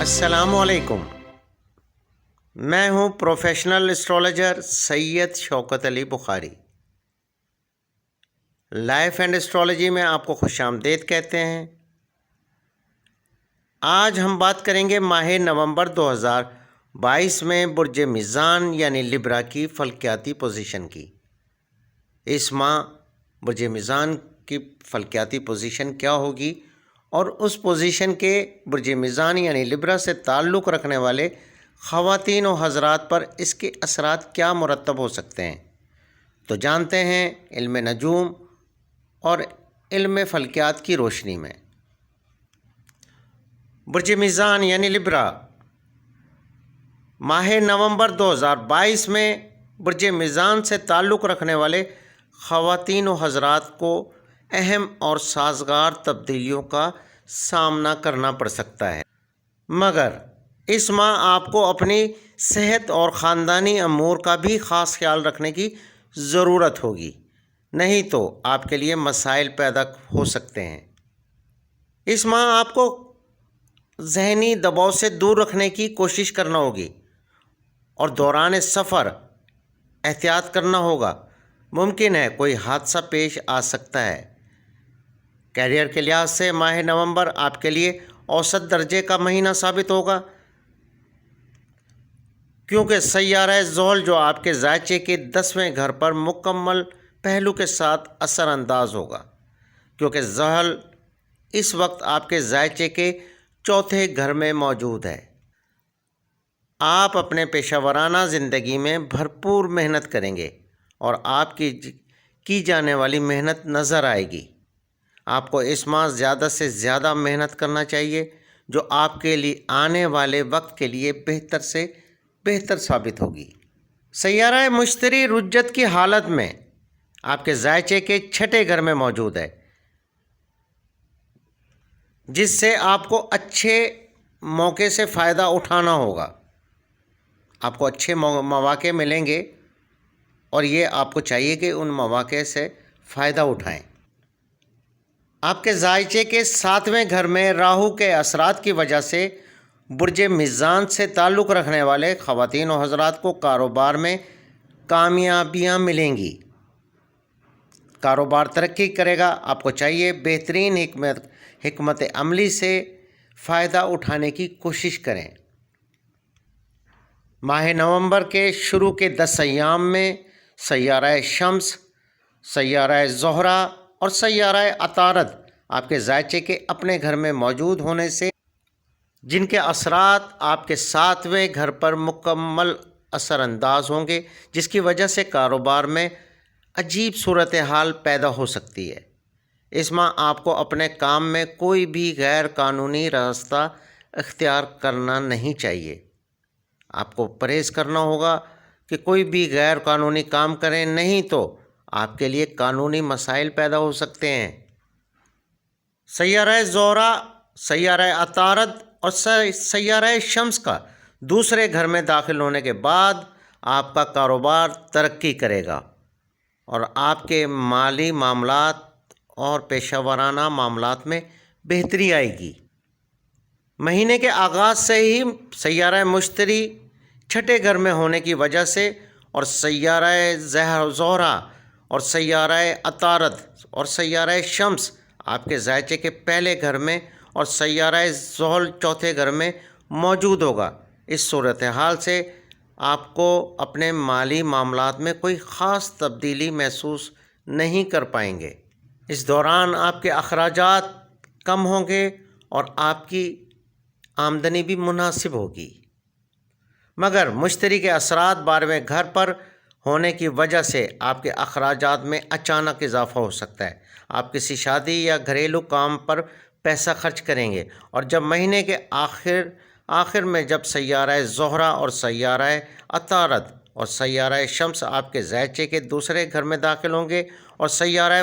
السلام علیکم، میں ہوں professional astrologer Syed Shaukat Ali Bukhari. Life and astrology میں آپ کو خوش آمدید کہتے ہیں۔ آج ہم بات کریں گے ماہ نومبر 2022 میں برج میزان یعنی لبرا کی فلکیاتی پوزیشن کی۔ اس ماہ برج میزان کی فلکیاتی پوزیشن کیا ہوگی اور اس پوزیشن کے برج میزان یعنی لبرا سے تعلق رکھنے والے خواتین و حضرات پر اس کے اثرات کیا مرتب ہو سکتے ہیں، تو جانتے ہیں علم نجوم اور علم فلکیات کی روشنی میں۔ برج میزان یعنی لبرا ماہ نومبر 2022 میں برج میزان سے تعلق رکھنے والے خواتین و حضرات کو اہم اور سازگار تبدیلیوں کا سامنا کرنا پڑ سکتا ہے، مگر اس ماہ آپ کو اپنی صحت اور خاندانی امور کا بھی خاص خیال رکھنے کی ضرورت ہوگی، نہیں تو آپ کے لیے مسائل پیدا ہو سکتے ہیں۔ اس ماہ آپ کو ذہنی دباؤ سے دور رکھنے کی کوشش کرنا ہوگی اور دوران سفر احتیاط کرنا ہوگا، ممکن ہے کوئی حادثہ پیش آ سکتا ہے۔ کیریئر کے لحاظ سے ماہ نومبر آپ کے لیے اوسط درجے کا مہینہ ثابت ہوگا، کیونکہ سیارہ زحل جو آپ کے ذائچے کے 10ویں گھر پر مکمل پہلو کے ساتھ اثر انداز ہوگا، کیونکہ زحل اس وقت آپ کے ذائچے کے 4تھے گھر میں موجود ہے۔ آپ اپنے پیشہ ورانہ زندگی میں بھرپور محنت کریں گے اور آپ کی جانے والی محنت نظر آئے گی۔ آپ کو اس ماہ زیادہ سے زیادہ محنت کرنا چاہیے، جو آپ کے لیے آنے والے وقت کے لیے بہتر سے بہتر ثابت ہوگی۔ سیارہ مشتری رجت کی حالت میں آپ کے ذائچے کے 6 گھر میں موجود ہے، جس سے آپ کو اچھے موقع سے فائدہ اٹھانا ہوگا۔ آپ کو اچھے مواقع ملیں گے اور یہ آپ کو چاہیے کہ ان مواقع سے فائدہ اٹھائیں۔ آپ کے ذائچے کے 7ویں گھر میں راہو کے اثرات کی وجہ سے برج میزان سے تعلق رکھنے والے خواتین و حضرات کو کاروبار میں کامیابیاں ملیں گی، کاروبار ترقی کرے گا۔ آپ کو چاہیے بہترین حکمت عملی سے فائدہ اٹھانے کی کوشش کریں۔ ماہ نومبر کے شروع کے 10 ایام میں سیارہ شمس، سیارہ زہرہ اور سیارہ عطارد آپ کے ذائچے کے اپنے گھر میں موجود ہونے سے، جن کے اثرات آپ کے 7ویں گھر پر مکمل اثر انداز ہوں گے، جس کی وجہ سے کاروبار میں عجیب صورتحال پیدا ہو سکتی ہے۔ اس ماہ آپ کو اپنے کام میں کوئی بھی غیر قانونی راستہ اختیار کرنا نہیں چاہیے۔ آپ کو پرہیز کرنا ہوگا کہ کوئی بھی غیر قانونی کام کریں، نہیں تو آپ کے لیے قانونی مسائل پیدا ہو سکتے ہیں۔ سیارہ زہرہ، سیارہ عطارد اور سیارہ شمس کا 2 گھر میں داخل ہونے کے بعد آپ کا کاروبار ترقی کرے گا اور آپ کے مالی معاملات اور پیشہ ورانہ معاملات میں بہتری آئے گی۔ مہینے کے آغاز سے ہی سیارہ مشتری 6 گھر میں ہونے کی وجہ سے اور سیارہ زہرہ اور سیارہ عطارد اور سیارہ شمس آپ کے ذائچے کے پہلے گھر میں اور سیارہ زحل 4تھے گھر میں موجود ہوگا۔ اس صورتحال سے آپ کو اپنے مالی معاملات میں کوئی خاص تبدیلی محسوس نہیں کر پائیں گے۔ اس دوران آپ کے اخراجات کم ہوں گے اور آپ کی آمدنی بھی مناسب ہوگی، مگر مشتری کے اثرات 12ویں گھر پر ہونے کی وجہ سے آپ کے اخراجات میں اچانک اضافہ ہو سکتا ہے۔ آپ کسی شادی یا گھریلو کام پر پیسہ خرچ کریں گے، اور جب مہینے کے آخر میں جب سیارہ زہرہ اور سیارہ عطارد اور سیارہ شمس آپ کے ذائچے کے 2 گھر میں داخل ہوں گے اور سیارہ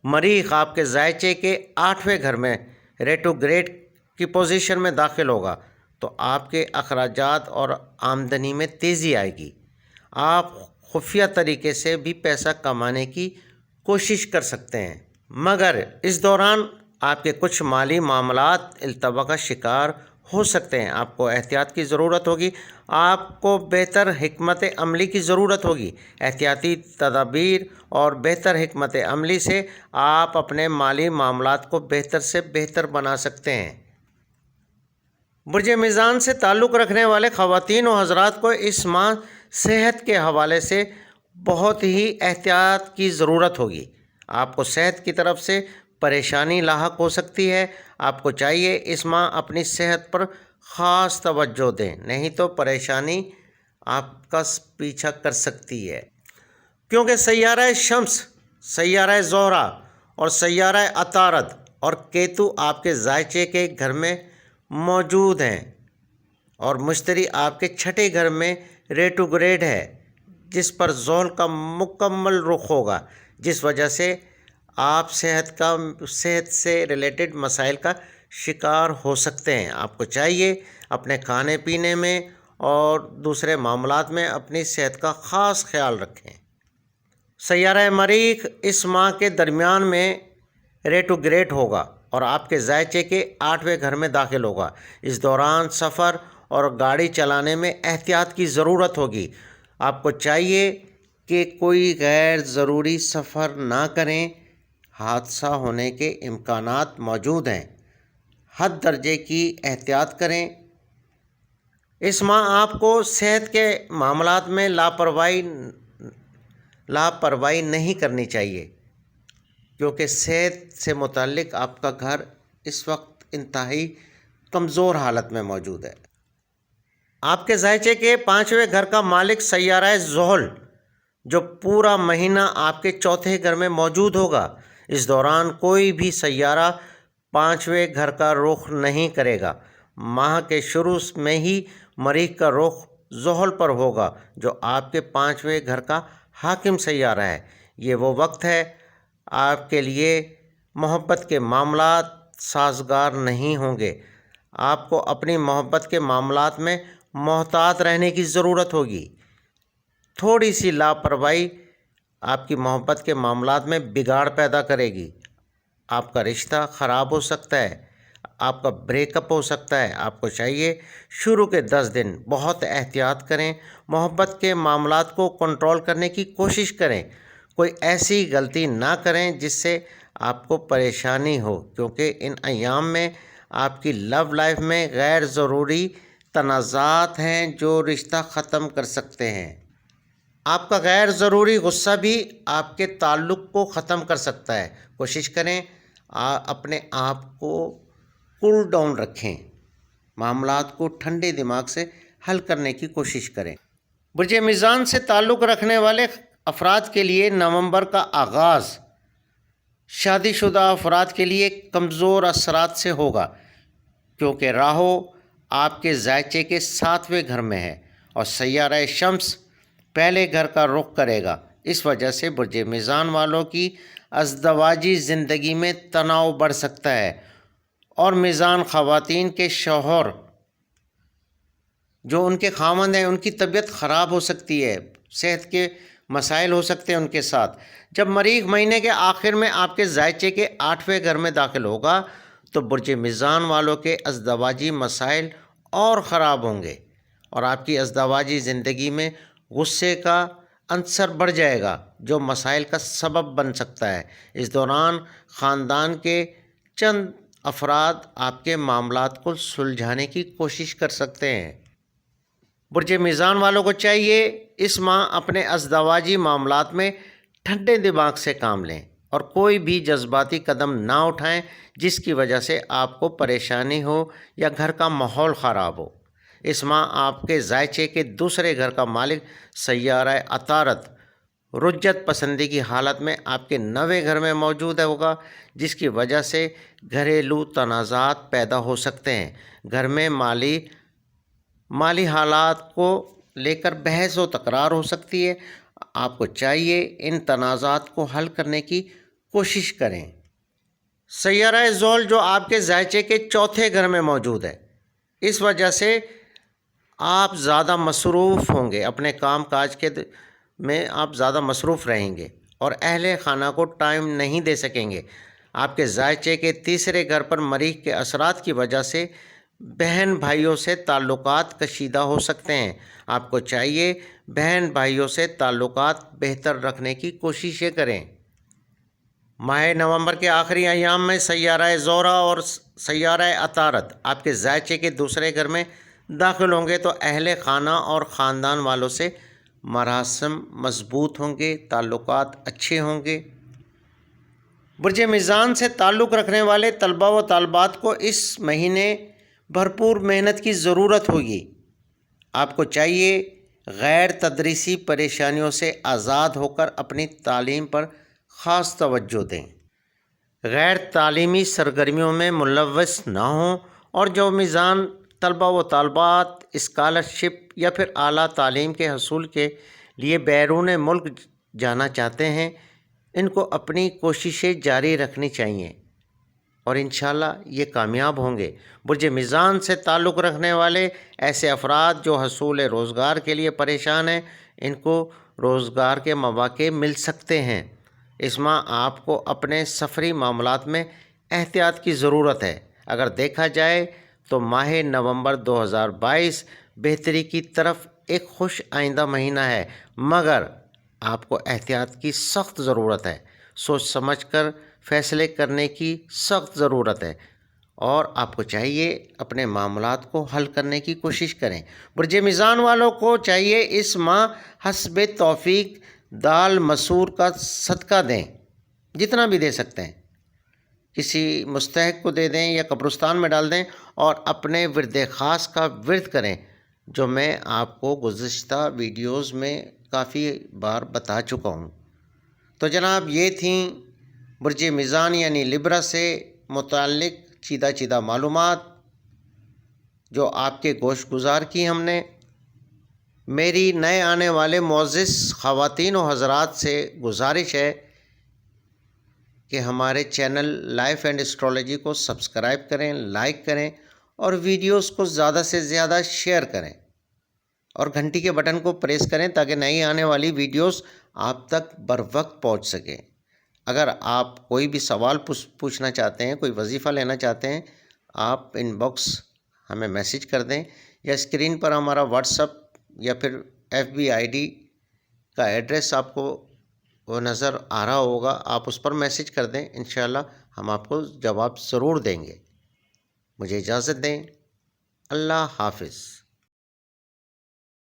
مریخ آپ کے ذائچے کے 8ویں گھر میں ریٹروگریڈ کی پوزیشن میں داخل ہوگا، تو آپ کے اخراجات اور آمدنی میں تیزی آئے گی۔ آپ خفیہ طریقے سے بھی پیسہ کمانے کی کوشش کر سکتے ہیں، مگر اس دوران آپ کے کچھ مالی معاملات التوا کا شکار ہو سکتے ہیں۔ آپ کو احتیاط کی ضرورت ہوگی، آپ کو بہتر حکمت عملی کی ضرورت ہوگی۔ احتیاطی تدابیر اور بہتر حکمت عملی سے آپ اپنے مالی معاملات کو بہتر سے بہتر بنا سکتے ہیں۔ برج میزان سے تعلق رکھنے والے خواتین و حضرات کو اس ماہ صحت کے حوالے سے بہت ہی احتیاط کی ضرورت ہوگی۔ آپ کو صحت کی طرف سے پریشانی لاحق ہو سکتی ہے۔ آپ کو چاہیے اس ماہ اپنی صحت پر خاص توجہ دیں، نہیں تو پریشانی آپ کا پیچھا کر سکتی ہے، کیونکہ سیارہ شمس، سیارہ زہرہ اور سیارہ عطارد اور کیتو آپ کے ذائچے کے گھر میں موجود ہیں، اور مشتری آپ کے چھٹے گھر میں ریٹروگریڈ ہے، جس پر زحل کا مکمل رخ ہوگا، جس وجہ سے آپ صحت سے ریلیٹڈ مسائل کا شکار ہو سکتے ہیں۔ آپ کو چاہیے اپنے کھانے پینے میں اور دوسرے معاملات میں اپنی صحت کا خاص خیال رکھیں۔ سیارہ مریخ اس ماہ کے درمیان میں ریٹروگریڈ ہوگا اور آپ کے ذائچے کے 8ویں گھر میں داخل ہوگا۔ اس دوران سفر اور گاڑی چلانے میں احتیاط کی ضرورت ہوگی۔ آپ کو چاہیے کہ کوئی غیر ضروری سفر نہ کریں، حادثہ ہونے کے امکانات موجود ہیں۔ حد درجے کی احتیاط کریں۔ اس ماہ آپ کو صحت کے معاملات میں لاپرواہی نہیں کرنی چاہیے، کیونکہ صحت سے متعلق آپ کا گھر اس وقت انتہائی کمزور حالت میں موجود ہے۔ آپ کے ذائچے کے 5ویں گھر کا مالک سیارہ زحل، جو پورا مہینہ آپ کے چوتھے گھر میں موجود ہوگا۔ اس دوران کوئی بھی سیارہ 5ویں گھر کا رخ نہیں کرے گا۔ ماہ کے شروع میں ہی مریخ کا رخ زحل پر ہوگا، جو آپ کے 5ویں گھر کا حاکم سیارہ ہے۔ یہ وہ وقت ہے آپ کے لیے محبت کے معاملات سازگار نہیں ہوں گے۔ آپ کو اپنی محبت کے معاملات میں محتاط رہنے کی ضرورت ہوگی۔ تھوڑی سی لاپرواہی آپ کی محبت کے معاملات میں بگاڑ پیدا کرے گی۔ آپ کا رشتہ خراب ہو سکتا ہے، آپ کا بریک اپ ہو سکتا ہے۔ آپ کو چاہیے شروع کے 10 دن بہت احتیاط کریں، محبت کے معاملات کو کنٹرول کرنے کی کوشش کریں۔ کوئی ایسی غلطی نہ کریں جس سے آپ کو پریشانی ہو، کیونکہ ان ایام میں آپ کی لو لائف میں غیر ضروری تنازعات ہیں جو رشتہ ختم کر سکتے ہیں۔ آپ کا غیر ضروری غصہ بھی آپ کے تعلق کو ختم کر سکتا ہے۔ کوشش کریں اپنے آپ کو کول ڈاؤن رکھیں، معاملات کو ٹھنڈے دماغ سے حل کرنے کی کوشش کریں۔ برج میزان سے تعلق رکھنے والے افراد کے لیے نومبر کا آغاز شادی شدہ افراد کے لیے کمزور اثرات سے ہوگا، کیونکہ راہو آپ کے ذائچے کے 7ویں گھر میں ہے اور سیارہ شمس پہلے گھر کا رخ کرے گا۔ اس وجہ سے برج میزان والوں کی ازدواجی زندگی میں تناؤ بڑھ سکتا ہے، اور میزان خواتین کے شوہر جو ان کے خاوند ہیں ان کی طبیعت خراب ہو سکتی ہے، صحت کے مسائل ہو سکتے ہیں ان کے ساتھ۔ جب مریخ مہینے کے آخر میں آپ کے ذائچے کے 8ویں گھر میں داخل ہوگا تو برج میزان والوں کے ازدواجی مسائل اور خراب ہوں گے، اور آپ کی ازدواجی زندگی میں غصے کا عنصر بڑھ جائے گا، جو مسائل کا سبب بن سکتا ہے۔ اس دوران خاندان کے چند افراد آپ کے معاملات کو سلجھانے کی کوشش کر سکتے ہیں۔ برج میزان والوں کو چاہیے اس ماہ اپنے ازدواجی معاملات میں ٹھنڈے دماغ سے کام لیں اور کوئی بھی جذباتی قدم نہ اٹھائیں جس کی وجہ سے آپ کو پریشانی ہو یا گھر کا ماحول خراب ہو۔ اس ماہ آپ کے ذائچے کے 2 گھر کا مالک سیارہ عطارد رجت پسندی کی حالت میں آپ کے 9ویں گھر میں موجود ہوگا، جس کی وجہ سے گھریلو تنازعات پیدا ہو سکتے ہیں۔ گھر میں مالی حالات کو لے کر بحث و تکرار ہو سکتی ہے۔ آپ کو چاہیے ان تنازعات کو حل کرنے کی کوشش کریں۔ سیارہ زحل جو آپ کے ذائچے کے 4تھے گھر میں موجود ہے، اس وجہ سے آپ زیادہ مصروف ہوں گے، اپنے کام کاج میں آپ زیادہ مصروف رہیں گے اور اہل خانہ کو ٹائم نہیں دے سکیں گے۔ آپ کے ذائچے کے 3 گھر پر مریخ کے اثرات کی وجہ سے بہن بھائیوں سے تعلقات کشیدہ ہو سکتے ہیں۔ آپ کو چاہیے بہن بھائیوں سے تعلقات بہتر رکھنے کی کوششیں کریں۔ ماہ نومبر کے آخری ایام میں سیارہ زہرہ اور سیارہ عطارد آپ کے ذائچے کے دوسرے گھر میں داخل ہوں گے تو اہل خانہ اور خاندان والوں سے مراسم مضبوط ہوں گے، تعلقات اچھے ہوں گے۔ برج میزان سے تعلق رکھنے والے طلباء و طالبات کو اس مہینے بھرپور محنت کی ضرورت ہوگی۔ آپ کو چاہیے غیر تدریسی پریشانیوں سے آزاد ہو کر اپنی تعلیم پر خاص توجہ دیں، غیر تعلیمی سرگرمیوں میں ملوث نہ ہوں، اور جو میزان طلباء و طالبات اسکالرشپ یا پھر اعلیٰ تعلیم کے حصول کے لیے بیرون ملک جانا چاہتے ہیں، ان کو اپنی کوششیں جاری رکھنی چاہیے اور انشاءاللہ یہ کامیاب ہوں گے۔ برج میزان سے تعلق رکھنے والے ایسے افراد جو حصول روزگار کے لیے پریشان ہیں، ان کو روزگار کے مواقع مل سکتے ہیں۔ اس ماہ آپ کو اپنے سفری معاملات میں احتیاط کی ضرورت ہے۔ اگر دیکھا جائے تو ماہ نومبر 2022 بہتری کی طرف ایک خوش آئندہ مہینہ ہے، مگر آپ کو احتیاط کی سخت ضرورت ہے، سوچ سمجھ کر فیصلے کرنے کی سخت ضرورت ہے، اور آپ کو چاہیے اپنے معاملات کو حل کرنے کی کوشش کریں۔ برج میزان والوں کو چاہیے اس ماہ حسب توفیق دال مسور کا صدقہ دیں، جتنا بھی دے سکتے ہیں، کسی مستحق کو دے دیں یا قبرستان میں ڈال دیں، اور اپنے ورد خاص کا ورد کریں، جو میں آپ کو گزشتہ ویڈیوز میں کافی بار بتا چکا ہوں۔ تو جناب یہ تھیں برج میزان یعنی لبرا سے متعلق چیدہ معلومات جو آپ کے گوش گزار کی ہم نے۔ میری نئے آنے والے معزز خواتین و حضرات سے گزارش ہے کہ ہمارے چینل لائف اینڈ اسٹرالوجی کو سبسکرائب کریں، لائک کریں، اور ویڈیوز کو زیادہ سے زیادہ شیئر کریں، اور گھنٹی کے بٹن کو پریس کریں تاکہ نئی آنے والی ویڈیوز آپ تک بروقت پہنچ سکیں۔ اگر آپ کوئی بھی سوال پوچھنا چاہتے ہیں، کوئی وظیفہ لینا چاہتے ہیں، آپ ان باکس ہمیں میسج کر دیں، یا اسکرین پر ہمارا واٹس ایپ یا پھر FB ID کا ایڈریس آپ کو وہ نظر آ رہا ہوگا، آپ اس پر میسج کر دیں، انشاءاللہ ہم آپ کو جواب ضرور دیں گے۔ مجھے اجازت دیں، اللہ حافظ۔